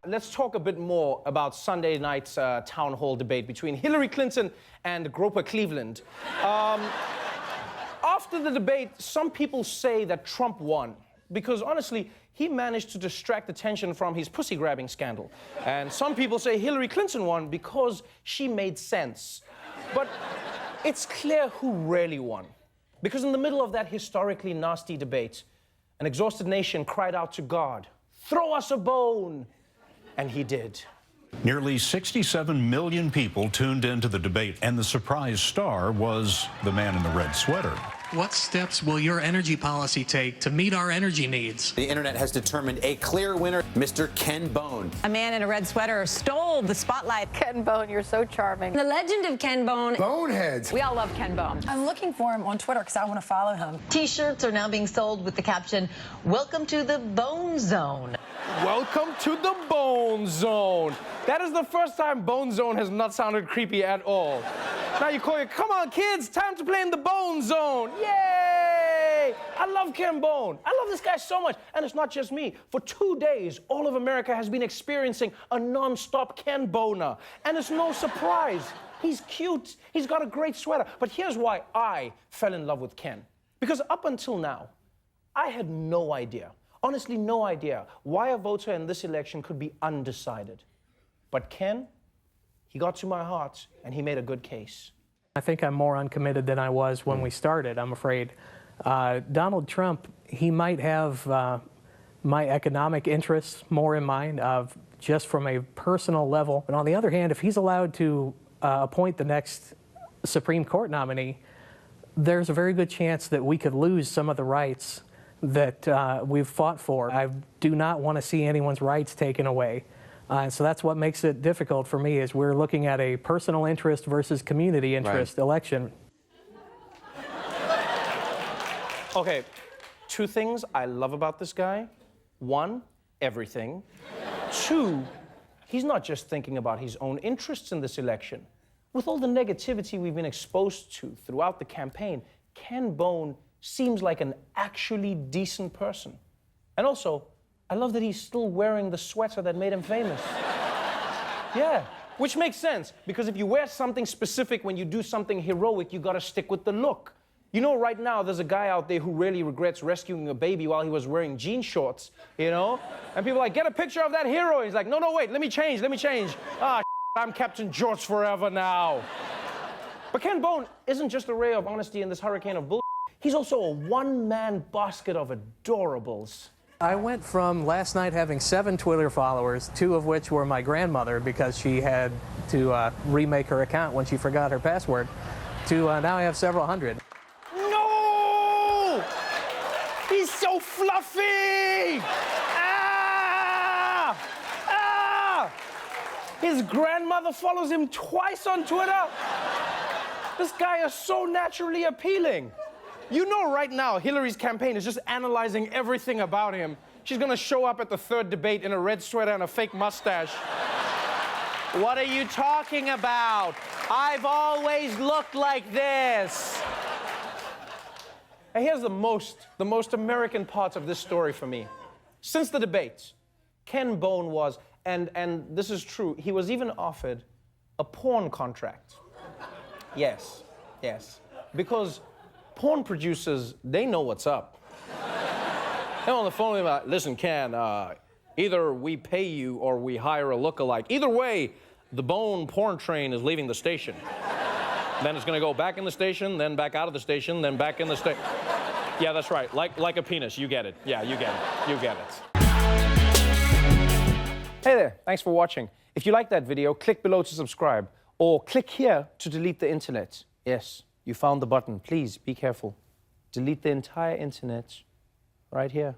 let's talk a bit more about Sunday night's town hall debate between Hillary Clinton and Grover Cleveland. After the debate, some people say that Trump won because, honestly, he managed to distract attention from his pussy-grabbing scandal. And some people say Hillary Clinton won because she made sense. But it's clear who really won. Because in the middle of that historically nasty debate, an exhausted nation cried out to God, "Throw us a bone!" And he did. Nearly 67 million people tuned into the debate, and the surprise star was the man in the red sweater. What steps will your energy policy take to meet our energy needs? The internet has determined a clear winner, Mr. Ken Bone. A man in a red sweater stole the spotlight. Ken Bone, you're so charming. The legend of Ken Bone. Boneheads. We all love Ken Bone. I'm looking for him on Twitter because I want to follow him. T-shirts are now being sold with the caption, "Welcome to the Bone Zone." Welcome to the Bone Zone. That is the first time Bone Zone has not sounded creepy at all. Now you call it, "Come on, kids, time to play in the Bone Zone." Yay! I love Ken Bone. I love this guy so much. And it's not just me. For 2 days, all of America has been experiencing a non-stop Ken Boner. And it's no surprise. He's cute. He's got a great sweater. But here's why I fell in love with Ken. Because up until now, I had no idea, honestly no idea, why a voter in this election could be undecided. But Ken, he got to my heart, and he made a good case. I think I'm more uncommitted than I was when we started, I'm afraid. Donald Trump, he might have my economic interests more in mind, just from a personal level. But on the other hand, if he's allowed to appoint the next Supreme Court nominee, there's a very good chance that we could lose some of the rights that we've fought for. I do not want to see anyone's rights taken away. So that's what makes it difficult for me, is we're looking at a personal interest versus community interest election. Okay, 2 things I love about this guy. 1, everything. 2, he's not just thinking about his own interests in this election. With all the negativity we've been exposed to throughout the campaign, Ken Bone seems like an actually decent person. And also, I love that he's still wearing the sweater that made him famous. Yeah, which makes sense, because if you wear something specific when you do something heroic, you gotta stick with the look. You know, right now, there's a guy out there who really regrets rescuing a baby while he was wearing jean shorts, you know? And people are like, "Get a picture of that hero." He's like, no, wait, let me change. Ah, I'm Captain George forever now. But Ken Bone isn't just a ray of honesty in this hurricane of bull. He's also a one-man basket of adorables. I went from last night having 7 Twitter followers, 2 of which were my grandmother because she had to remake her account when she forgot her password, to now I have several hundred. No! He's so fluffy! Ah! Ah! His grandmother follows him twice on Twitter. This guy is so naturally appealing. You know right now Hillary's campaign is just analyzing everything about him. She's gonna show up at the 3rd debate in a red sweater and a fake mustache. What are you talking about? I've always looked like this. And here's the most American part of this story for me. Since the debate, Ken Bone was, and this is true, he was even offered a porn contract. Yes. Because porn producers, they know what's up. They're on the phone with me like, "Listen, Ken, either we pay you or we hire a lookalike. Either way, the Bone porn train is leaving the station. Then it's gonna go back in the station, then back out of the station, then back in the station." Yeah, that's right, like a penis, you get it. Yeah, you get it. Hey there, thanks for watching. If you like that video, click below to subscribe, or click here to delete the internet. Yes. You found the button. Please be careful. Delete the entire internet right here.